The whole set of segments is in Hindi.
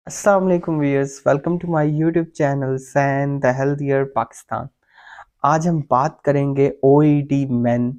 अस्सलाम वालेकुम viewers, welcome to my YouTube channel सैन द हेल्थियर पाकिस्तान। आज हम बात करेंगे OED men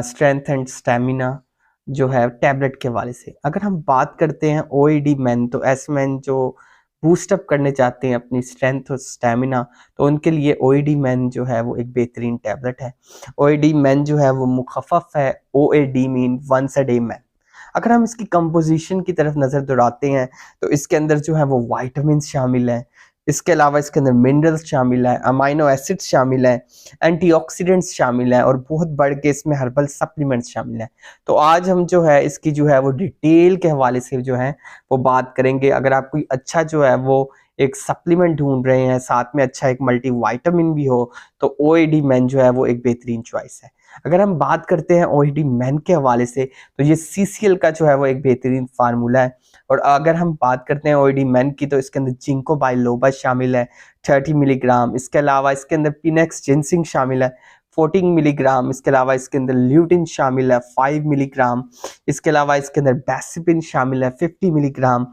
strength and stamina जो है टैबलेट के हवाले से। अगर हम बात करते हैं ओईडी मेन, तो ऐसे मैन जो बूस्टअप करने चाहते हैं अपनी स्ट्रेंथ और स्टेमिना, तो उनके लिए ओईडी मेन जो है वो एक बेहतरीन टैबलेट है। ओईडी मेन जो है वो मुखफ़फ़ है, OAD mean once a day man. अगर हम इसकी कंपोजिशन की तरफ नज़र दौड़ाते हैं, तो इसके अंदर जो है वो वाइटामिन शामिल हैं, इसके अलावा इसके अंदर मिनरल्स शामिल है, अमाइनो एसिड्स शामिल हैं, एंटीऑक्सीडेंट्स शामिल हैं और बहुत बढ़ के इसमें हर्बल सप्लीमेंट्स शामिल हैं। तो आज हम जो है इसकी जो है वो डिटेल के हवाले से जो है वो बात करेंगे। अगर आप कोई अच्छा जो है वो एक सप्लीमेंट ढूंढ रहे हैं, साथ में अच्छा एक मल्टीविटामिन भी हो, तो ओएडी मेन जो है वो एक बेहतरीन चॉइस है। अगर हम बात करते हैं ओएडी मेन के हवाले से, तो ये सीसीएल का जो है वो एक बेहतरीन फार्मूला है। और अगर हम बात करते हैं ओएडी मेन की, तो इसके अंदर जिंको बाइलोबा शामिल है 30 मिलीग्राम। इसके अलावा इसके अंदर पिनेक्स जिनसिंग शामिल है 14 मिलीग्राम। इसके अलावा इसके अंदर ल्यूटिन शामिल है 5 मिलीग्राम। इसके अलावा इसके अंदर बेसिपिन शामिल है 50 मिलीग्राम।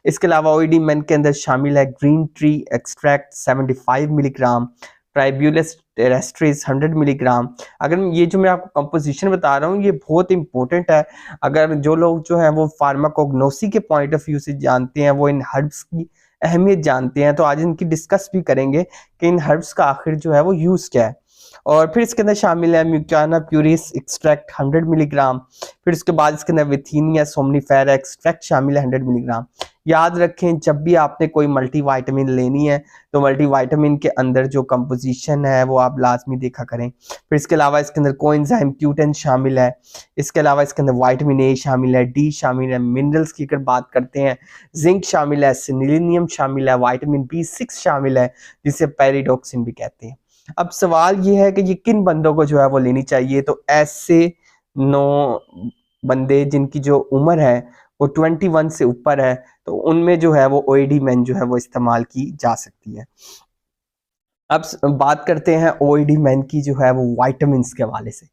इसके अलावा ओईडी मेन के अंदर शामिल है green tree extract 75 milligram, tribulus terrestris 100 milligram. अगर ये जो मैं आपको कंपोजिशन बता रहा हूँ, ये बहुत इंपॉर्टेंट है। अगर जो लोग जो है वो फार्माकोग्नोसी के पॉइंट ऑफ व्यू से जानते हैं, वो इन हर्ब्स की अहमियत जानते हैं, तो आज इनकी डिस्कस भी करेंगे कि इन हर्ब्स का आखिर जो है वो यूज़ क्या है। और फिर इसके अंदर शामिल है म्यूटाना प्यूरिस एक्सट्रैक्ट 100 मिलीग्राम। फिर उसके बाद इसके अंदर विथीनिया सोमनीफेरा एक्सट्रैक्ट शामिल है 100 मिलीग्राम। याद रखें, जब भी आपने कोई मल्टीविटामिन लेनी है, तो मल्टीविटामिन के अंदर जो कंपोजिशन है वो आप लाजमी देखा करें। फिर इसके अलावा इसके अंदर कोएंजाइम Q10 शामिल है। इसके अलावा इसके अंदर विटामिन ए शामिल है, डी शामिल है। मिनरल्स की अगर बात करते हैं, जिंक शामिल है, सेलेनियम शामिल है, विटामिन B6 शामिल है, जिसे पेरिडॉक्सिन भी कहते हैं। अब सवाल ये है कि ये किन बंदों को जो है वो लेनी चाहिए, तो ऐसे 9 बंदे जिनकी जो उम्र है वो 21 से ऊपर है, तो उनमें जो है वो ओएडी मेन जो है वो इस्तेमाल की जा सकती है। अब बात करते हैं ओएडी मेन की जो है वो विटामिन्स के हवाले से।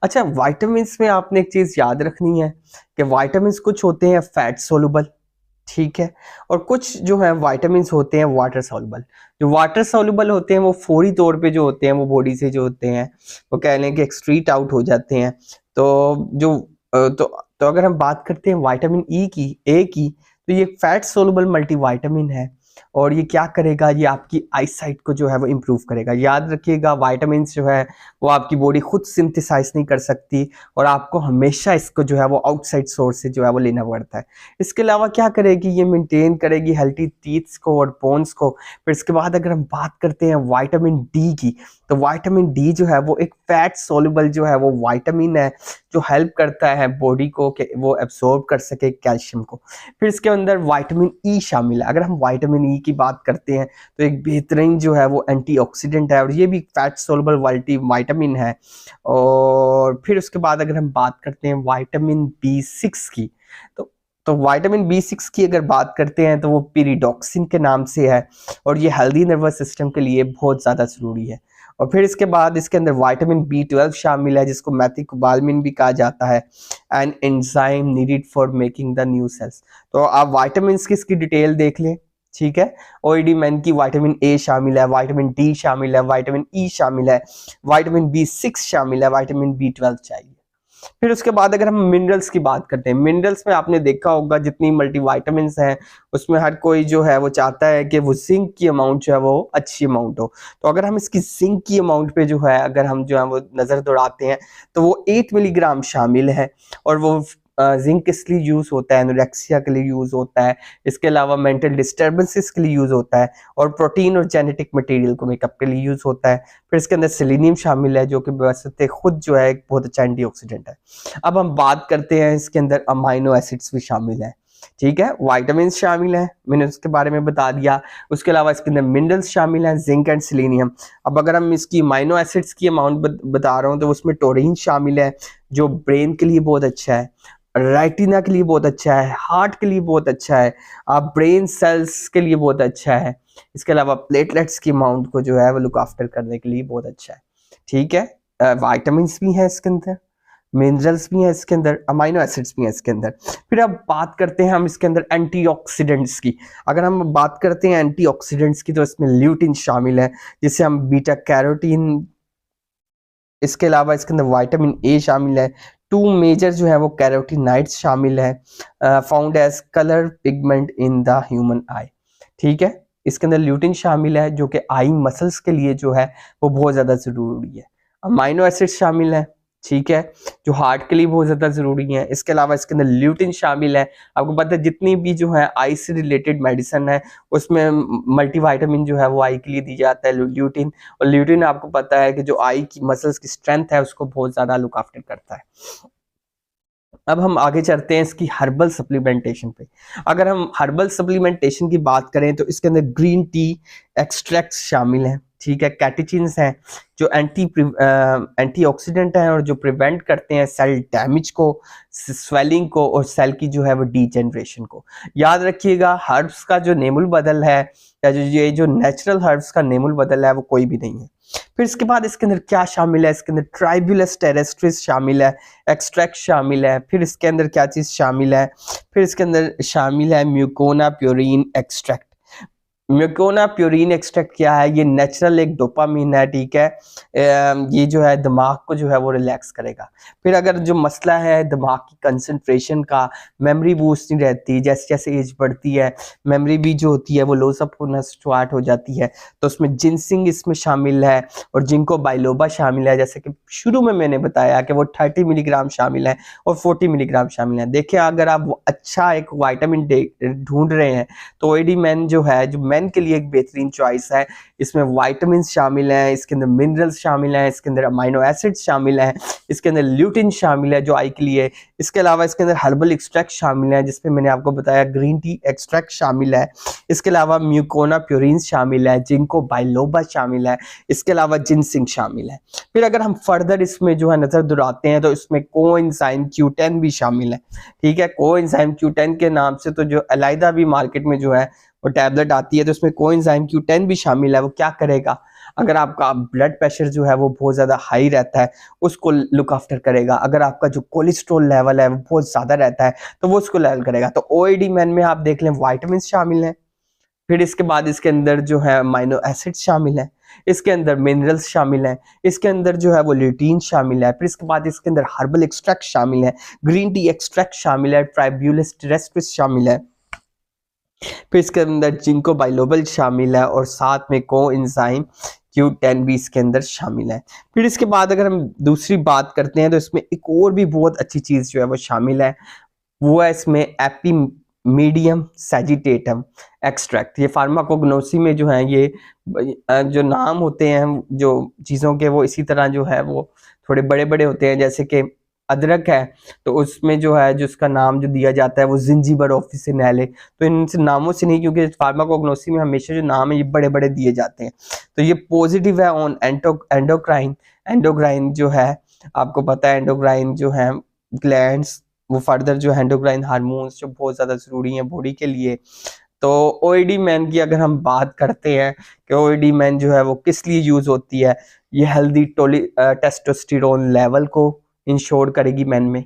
अच्छा, विटामिन्स में आपने एक चीज़ याद रखनी है कि विटामिन्स कुछ होते हैं फैट सोलुबल, ठीक है, और कुछ जो है विटामिन्स होते हैं वाटर सॉल्युबल। जो वाटर सॉल्युबल होते हैं वो फौरी तौर पे जो होते हैं वो बॉडी से जो होते हैं वो कह लें कि एक्सक्रीट आउट हो जाते हैं। तो जो तो अगर हम बात करते हैं विटामिन ई की, ए की, तो ये फैट सोलुबल मल्टीविटामिन है। और ये क्या करेगा, ये आपकी आई साइट को जो है वो इम्प्रूव करेगा। याद रखिएगा, वाइटामिन जो है वो आपकी बॉडी खुद सिंथेसाइज नहीं कर सकती, और आपको हमेशा इसको जो है वो आउटसाइड सोर्स से जो है वो लेना पड़ता है। इसके अलावा क्या करेगी, ये मेंटेन करेगी हेल्थी टीथ्स को और बोन्स को। फिर इसके बाद अगर हम बात करते हैं विटामिन डी की, तो विटामिन डी जो है वो एक फैट सोलुबल जो है वो विटामिन है, जो हेल्प करता है बॉडी को कि वो एब्सॉर्ब कर सके कैल्शियम को। फिर इसके अंदर विटामिन ई शामिल है। अगर हम विटामिन ई की बात करते हैं, तो एक बेहतरीन जो है वो एंटीऑक्सीडेंट है, और ये भी फैट सोलुबल विटामिन है। और फिर उसके बाद अगर हम बात करते हैं विटामिन B6 की, तो विटामिन B6 की अगर बात करते हैं, तो वो पीरिडॉक्सिन के नाम से है, और ये हेल्दी नर्वस सिस्टम के लिए बहुत ज़्यादा ज़रूरी है। और फिर इसके बाद इसके अंदर विटामिन B12 शामिल है, जिसको मेथिकोबालमिन भी कहा जाता है, an enzyme needed for making the new sales. तो आप विटामिन की इसकी डिटेल देख लें, ठीक है। ओईडी मेन की विटामिन ए शामिल है, विटामिन डी शामिल है, विटामिन ई शामिल है, विटामिन B6 शामिल है, विटामिन B12 चाहिए। फिर उसके बाद अगर हम मिनरल्स की बात करते हैं, मिनरल्स में आपने देखा होगा जितनी मल्टीविटामिन्स हैं, उसमें हर कोई जो है वो चाहता है कि वो जिंक की अमाउंट जो है वो अच्छी अमाउंट हो। तो अगर हम इसकी जिंक की अमाउंट पे जो है अगर हम जो है वो नज़र दौड़ाते हैं, तो वो 8 मिलीग्राम शामिल है। और वो जिंक किस लिए यूज़ होता है, एनोरेक्सिया के लिए यूज़ होता है, इसके अलावा मेंटल डिस्टर्बेंसेस के लिए यूज़ होता है, और प्रोटीन और जेनेटिक मटेरियल को मेकअप के लिए यूज़ होता है। फिर इसके अंदर सेलेनियम शामिल है, जो कि बवसत खुद जो है एक बहुत अच्छा एंटीऑक्सीडेंट है। अब हम बात करते हैं, इसके अंदर अमाइनो एसिड्स भी शामिल हैं, ठीक है। विटामिन शामिल हैं, मैंने उसके बारे में बता दिया। उसके अलावा इसके अंदर मिनरल्स शामिल हैं, जिंक एंड सेलेनियम। अब अगर हम इसकी अमाइनो एसिड्स की अमाउंट बता रहा हूँ, तो उसमें टोरिन शामिल है, जो ब्रेन के लिए बहुत अच्छा है, रेटिना के लिए बहुत अच्छा है, हार्ट के लिए बहुत अच्छा है, आप ब्रेन सेल्स के लिए बहुत अच्छा है। इसके अलावा प्लेटलेट्स की अमाउंट को जो है वो लुक आफ्टर करने के लिए बहुत अच्छा है, ठीक है। विटामिन भी हैं इसके अंदर। मिनरल्स भी हैं इसके अंदर, अमाइनो एसिड्स भी हैं इसके अंदर। फिर अब बात करते हैं हम इसके अंदर एंटीऑक्सीडेंट्स की। अगर हम बात करते हैं एंटीऑक्सीडेंट्स की तो इसमें ल्यूटिन शामिल है, जिसे हम बीटा कैरोटीन, इसके अलावा इसके अंदर विटामिन ए शामिल है। टू मेजर जो है वो कैरोटीनाइड्स शामिल है, found as colour pigment in the human eye. ठीक है, इसके अंदर ल्यूटिन शामिल है जो कि आई मसल्स के लिए जो है वो बहुत ज्यादा जरूरी है। अमाइनो एसिड शामिल है, ठीक है, जो हार्ट के लिए बहुत ज्यादा जरूरी है। इसके अलावा इसके अंदर ल्यूटिन शामिल है। आपको पता है जितनी भी जो है आई से रिलेटेड मेडिसिन है उसमें मल्टीविटामिन जो है वो आई के लिए दी जाता है, ल्यूटिन। और ल्यूटिन आपको पता है कि जो आई की मसल्स की स्ट्रेंथ है उसको बहुत ज्यादा लुक आफ्टर करता है। अब हम आगे चलते हैं इसकी हर्बल सप्लीमेंटेशन पे। अगर हम हर्बल सप्लीमेंटेशन की बात करें तो इसके अंदर ग्रीन टी एक्सट्रैक्ट्स शामिल हैं, ठीक है, कैटेचिन्स हैं जो एंटीऑक्सीडेंट हैं और जो प्रिवेंट करते हैं सेल डैमेज को, स्वेलिंग को और सेल की जो है वो डीजेनरेशन को। याद रखिएगा हर्ब्स का जो नेमुल बदल है या ये जो नेचुरल हर्ब्स का नेमुल बदल है वो कोई भी नहीं है। फिर इसके बाद इसके अंदर क्या शामिल है, इसके अंदर ट्राइबुलस टेरेस्ट्रिस शामिल है, एक्सट्रैक्ट शामिल है। फिर इसके अंदर क्या चीज शामिल है, फिर इसके अंदर शामिल है म्यूकोना प्योरीन एक्सट्रैक्ट। म्यूकोना प्योरीन एक्सट्रैक्ट क्या है, ये नेचुरल एक डोपामिन है, ठीक है, ये जो है दिमाग को जो है वो रिलैक्स करेगा। फिर अगर जो मसला है दिमाग की कंसंट्रेशन का, मेमोरी बूस्ट नहीं रहती, जैसे जैसे एज बढ़ती है मेमोरी भी जो होती है वो लॉस अप होना स्टार्ट हो जाती है, तो उसमें जिनसिंग इसमें शामिल है और जिंको बाइलोबा शामिल है। जैसे कि शुरू में मैंने बताया कि वो 30 मिलीग्राम शामिल है और 40 मिलीग्राम शामिल है। देखिए अगर आप अच्छा एक वाइटामिन ढूंढ रहे हैं तो ओएडी मैन जो है, जो मैन के लिए एक बेहतरीन चॉइस है। इसमें विटामिन शामिल हैं, इसके अंदर मिनरल्स शामिल हैं, इसके अंदर अमाइनो एसिड्स शामिल हैं, इसके अंदर ल्यूटिन शामिल है जो आई के लिए। इसके अलावा इसके अंदर हर्बल एक्सट्रैक्ट शामिल है जिसमें मैंने आपको बताया ग्रीन टी एक्सट्रैक्ट शामिल है। इसके अलावा म्यूकोना प्योरीन शामिल है, जिंको बाइलोबा शामिल है, इसके अलावा जिनसिंग शामिल है। फिर अगर हम फर्दर इसमें जो है नजर दुराते हैं तो इसमें कोएंजाइम Q10 भी शामिल है, ठीक है। कोएंजाइम Q10 के नाम से तो जो अलैदा भी मार्केट में जो है वो टैबलेट आती है तो उसमें कोएंजाइम Q10 भी शामिल है। वो क्या करेगा, अगर आपका ब्लड प्रेशर जो है वो बहुत ज्यादा हाई रहता है उसको लुक आफ्टर करेगा। अगर आपका जो कोलेस्ट्रॉल लेवल है वो बहुत ज्यादा रहता है तो वो उसको लेवल करेगा। तो ओएडी मैन में आप देख लें विटामिन शामिल हैं, फिर इसके बाद इसके अंदर जो है अमाइनो एसिड शामिल है, इसके अंदर मिनरल्स शामिल हैं, इसके अंदर जो है वो ल्यूटीन शामिल है, फिर इसके बाद इसके अंदर हर्बल एक्सट्रैक्ट शामिल है, ग्रीन टी एक्सट्रैक्ट शामिल है, ट्राइब्यूलस टेरेस्ट्रिस शामिल है, फिर इसके अंदर जिंको बाइलोबल शामिल है और साथ में कोएंजाइम Q10 भी इसके अंदर शामिल है। फिर इसके बाद अगर हम दूसरी बात करते हैं तो इसमें एक और भी बहुत अच्छी चीज जो है वो शामिल है, वो है इसमें एपीमीडियम सैजिटेटम एक्सट्रैक्ट। ये फार्माकोग्नोसी में जो है ये जो नाम होते हैं जो चीज़ों के वो इसी तरह जो है वो थोड़े बड़े बड़े होते हैं। जैसे कि अदरक है तो उसमें जो है जो उसका नाम जो दिया जाता है वो जिंजीबर ऑफिसिनेले, तो इनसे नामों से नहीं, क्योंकि फार्माकोग्नोसी में हमेशा जो नाम है ये बड़े बड़े दिए जाते हैं। तो ये पॉजिटिव है ऑन एंडोक्राइन। एंडोक्राइन जो है आपको पता है एंडोक्राइन जो है ग्लैंड्स, वो फर्दर जो एंडोक्राइन हार्मोन्स जो बहुत ज़्यादा ज़रूरी हैं बॉडी के लिए। तो ओएडी मैन की अगर हम बात करते हैं कि ओएडी मैन जो है वो किस लिए यूज़ होती है, ये हेल्दी टेस्टोस्टेरोन लेवल को इंश्योर करेगी मैन में।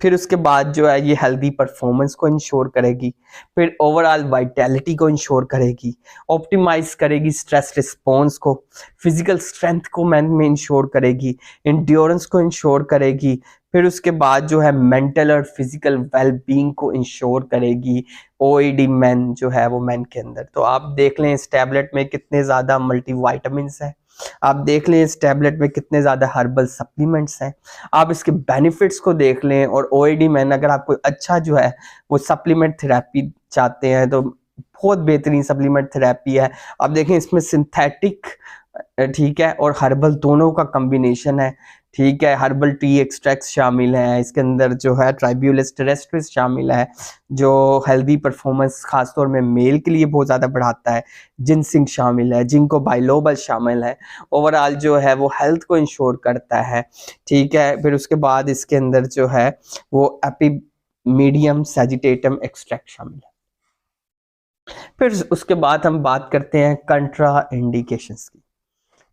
फिर उसके बाद जो है ये हेल्दी परफॉर्मेंस को इंश्योर करेगी, फिर ओवरऑल वाइटैलिटी को इंश्योर करेगी, ऑप्टिमाइज करेगी स्ट्रेस रिस्पॉन्स को, फिजिकल स्ट्रेंथ को मैन में इंश्योर करेगी, इंड्योरेंस को इंश्योर करेगी, फिर उसके बाद जो है मेंटल और फिजिकल वेल बीइंग को इंश्योर करेगी ओएडी मैन जो है वो मैन के अंदर। तो आप देख लें इस टैबलेट में कितने ज़्यादा मल्टीविटामिन्स हैं, आप देख लें इस टैबलेट में कितने ज़्यादा हर्बल सप्लीमेंट्स हैं, आप इसके बेनिफिट्स को देख लें। और ओएडी मैन अगर आप कोई अच्छा जो है वो सप्लीमेंट थेरेपी चाहते हैं तो बहुत बेहतरीन सप्लीमेंट थेरेपी है। आप देखें इसमें सिंथेटिक, ठीक है, और हर्बल दोनों का कॉम्बिनेशन है, ठीक है। हर्बल टी एक्सट्रैक्ट शामिल है, इसके अंदर जो है ट्राइब्यूलस टेरेस्ट्रिस शामिल है जो हेल्दी परफॉर्मेंस खासतौर में मेल के लिए बहुत ज़्यादा बढ़ाता है, जिनसिंग शामिल है, जिंको बाइलोबल शामिल है, ओवरऑल जो है वो हेल्थ को इंश्योर करता है, ठीक है। फिर उसके बाद इसके अंदर जो है वो एपीमीडियम सैजिटेटम एक्सट्रैक्ट शामिल है। फिर उसके बाद हम बात करते हैं कंट्रा इंडिकेशंस की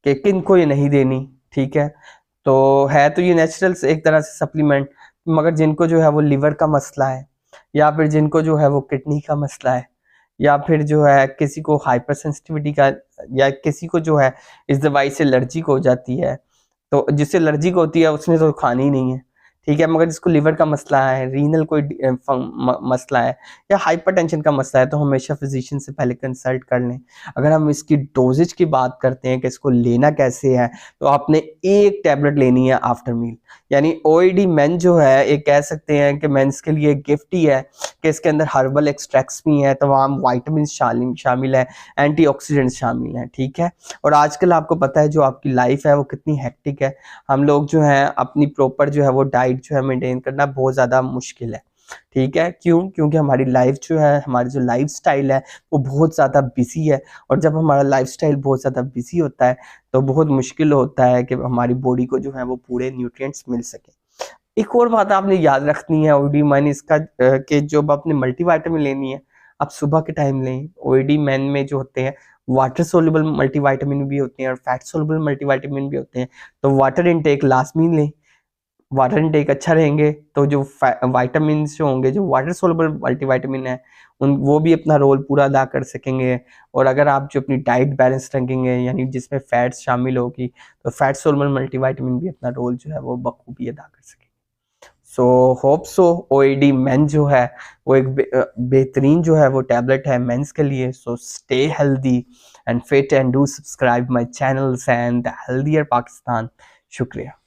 कि किन को ये नहीं देनी, ठीक है। तो है तो ये नेचुरल एक तरह से सप्लीमेंट, मगर जिनको जो है वो लिवर का मसला है, या फिर जिनको जो है वो किडनी का मसला है, या फिर जो है किसी को हाइपर सेंसिटिविटी का, या किसी को जो है इस दवाई से एलर्जी हो जाती है, तो जिससे एलर्जी होती है उसने तो खानी ही नहीं है, ठीक है। मगर जिसको लिवर का मसला है, रीनल कोई मसला है, या हाइपरटेंशन का मसला है, तो हमेशा फिजिशियन से पहले कंसल्ट कर लें। अगर हम इसकी डोजेज की बात करते हैं कि इसको लेना कैसे है, तो आपने एक टैबलेट लेनी है आफ्टर मील। यानी ओईडी मेन जो है, एक कह सकते हैं कि मेंस के लिए गिफ्ट ही है कि इसके अंदर हर्बल एक्सट्रैक्ट्स भी हैं, तमाम वाइटामिन शामिल है, एंटीऑक्सीडेंट्स शामिल हैं, ठीक है। और आजकल आपको पता है जो आपकी लाइफ है वो कितनी हेक्टिक है, हम लोग जो है अपनी प्रॉपर जो है वो डाइट जो है मेंटेन करना बहुत ज़्यादा मुश्किल है, ठीक है। क्यों? क्योंकि हमारी लाइफ जो है, हमारी जो लाइफ स्टाइल है वो बहुत ज़्यादा बिजी है, और जब हमारा लाइफ स्टाइल बहुत ज़्यादा बिजी होता है तो बहुत मुश्किल होता है कि हमारी बॉडी को जो है वो पूरे न्यूट्रिएंट्स मिल सके। एक और बात आपने याद रखनी है ओईडी मैन इसका, कि जब आपने मल्टीविटामिन लेनी है, आप सुबह के टाइम लें। ओईडी मैन में जो होते हैं वाटर सोल्युबल मल्टीविटामिन भी होते हैं और फैट सोल्युबल मल्टीविटामिन भी होते हैं, तो वाटर इनटेक लाजमी लें। वाटर इनटेक अच्छा रहेंगे तो जो वाइटामिन जो होंगे, जो वाटर सोल्युबल मल्टीविटामिन है, उन वो भी अपना रोल पूरा अदा कर सकेंगे। और अगर आप जो अपनी डाइट बैलेंस रखेंगे, यानी जिसमें फैट्स शामिल होगी, तो फैट सोल्युबल मल्टीविटामिन भी अपना रोल जो है वो बखूबी अदा कर सकेंगे। सो होप सो ओईडी मेन जो है वो एक बेहतरीन जो है वो टैबलेट है मेंस के लिए। So stay healthy and fit and do subscribe my channels and the healthier Pakistan. शुक्रिया।